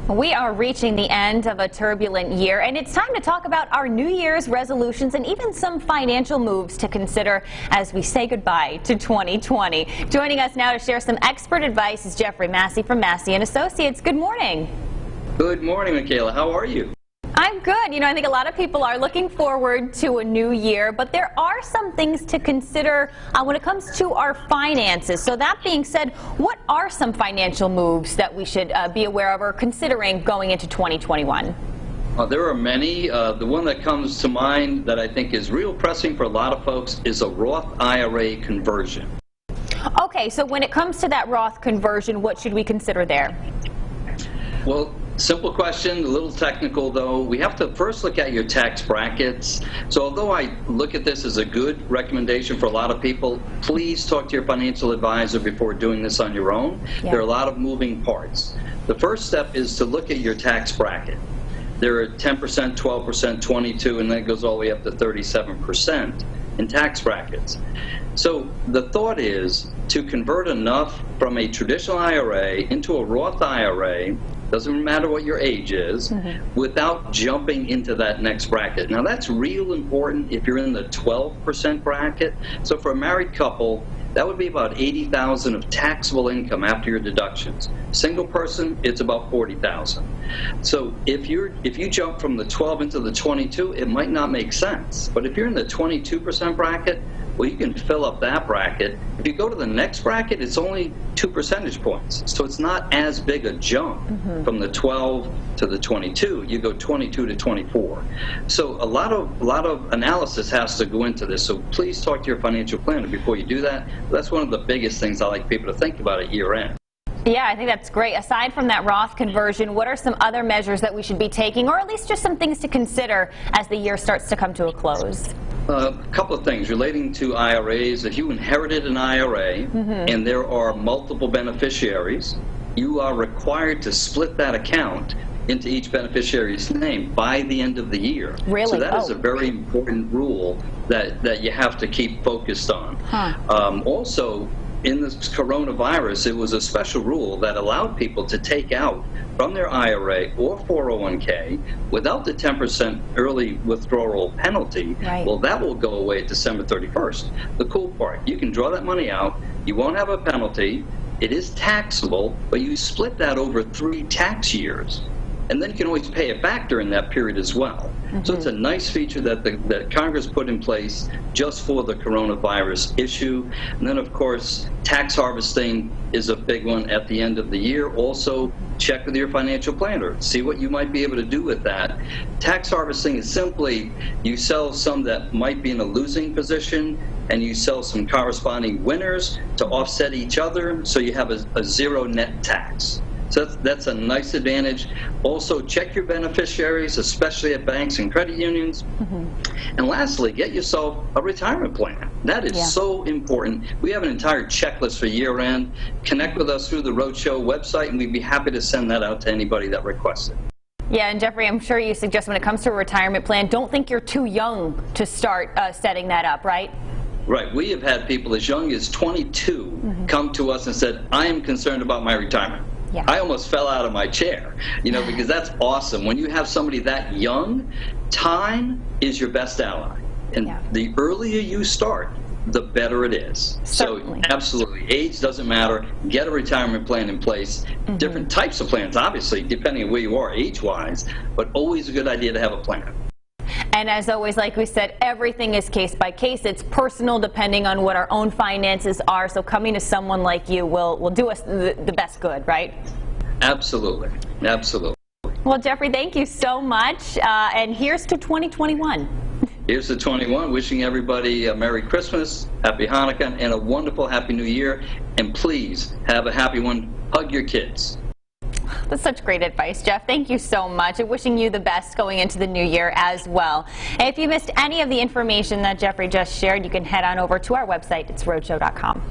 We are reaching the end of a turbulent year, and it's time to talk about our New Year's resolutions and even some financial moves to consider as we say goodbye to 2020. Joining us now to share some expert advice is Jeffrey Massey from Massey & Associates. Good morning. Good morning, Michaela. How are you? I'm good. I think a lot of people are looking forward to a new year, but there are some things to consider when it comes to our finances. So that being said, what are some financial moves that we should be aware of or considering going into 2021? There are many. The one that comes to mind that I think is real pressing for a lot of folks is a Roth IRA conversion. Okay, so when it comes to that Roth conversion, what should we consider there? Well, simple question, a little technical though. We have to first look at your tax brackets. So although I look at this as a good recommendation for a lot of people, please talk to your financial advisor before doing this on your own. Yeah. There are a lot of moving parts. The first step is to look at your tax bracket. There are 10%, 12%, 22, and then it goes all the way up to 37% in tax brackets. So the thought is to convert enough from a traditional IRA into a Roth IRA, doesn't matter what your age is, without jumping into that next bracket. Now that's real important if you're in the 12% bracket. So for a married couple, that would be about $80,000 of taxable income after your deductions. Single person, it's about $40,000. So if you jump from the 12 into the 22, it might not make sense. But if you're in the 22% bracket, well, you can fill up that bracket. If you go to the next bracket, it's only 2 percentage points. So it's not as big a jump from the 12 to the 22. You go 22 to 24. So a lot of analysis has to go into this. So please talk to your financial planner before you do that. That's one of the biggest things I like people to think about at year end. Yeah, I think that's great. Aside from that Roth conversion, what are some other measures that we should be taking, or at least just some things to consider as the year starts to come to a close? A couple of things relating to IRAs. If you inherited an IRA and there are multiple beneficiaries, you are required to split that account into each beneficiary's name by the end of the year. Really? So that is a very important rule that you have to keep focused on. Also, in this coronavirus, it was a special rule that allowed people to take out from their IRA or 401k without the 10% early withdrawal penalty. Right. Well, that will go away at December 31st. The cool part, you can draw that money out, you won't have a penalty, it is taxable, but you split that over 3 tax years. And then you can always pay it back during that period as well. So it's a nice feature that Congress put in place just for the coronavirus issue. And then, of course, tax harvesting is a big one at the end of the year. Also, check with your financial planner. See what you might be able to do with that. Tax harvesting is simply you sell some that might be in a losing position and you sell some corresponding winners to offset each other, so you have a zero net tax. So that's a nice advantage. Also, check your beneficiaries, especially at banks and credit unions. And lastly, get yourself a retirement plan. That is so important. We have an entire checklist for year end. Connect with us through the Roadshow website, and we'd be happy to send that out to anybody that requests it. Yeah, and Jeffrey, I'm sure you suggest when it comes to a retirement plan, don't think you're too young to start setting that up, right? Right. We have had people as young as 22 come to us and said, I am concerned about my retirement. Yeah. I almost fell out of my chair, because that's awesome. When you have somebody that young, time is your best ally. And the earlier you start, the better it is. Certainly. So absolutely, age doesn't matter. Get a retirement plan in place. Different types of plans, obviously, depending on where you are age-wise, but always a good idea to have a plan. And as always, like we said, everything is case by case. It's personal depending on what our own finances are. So coming to someone like you will do us the best good, right? Absolutely. Absolutely. Well, Jeffrey, thank you so much. And here's to 2021. Here's to 21. Wishing everybody a Merry Christmas, Happy Hanukkah, and a wonderful Happy New Year. And please have a happy one. Hug your kids. That's such great advice, Jeff. Thank you so much. And wishing you the best going into the new year as well. And if you missed any of the information that Jeffrey just shared, you can head on over to our website. It's roadshow.com.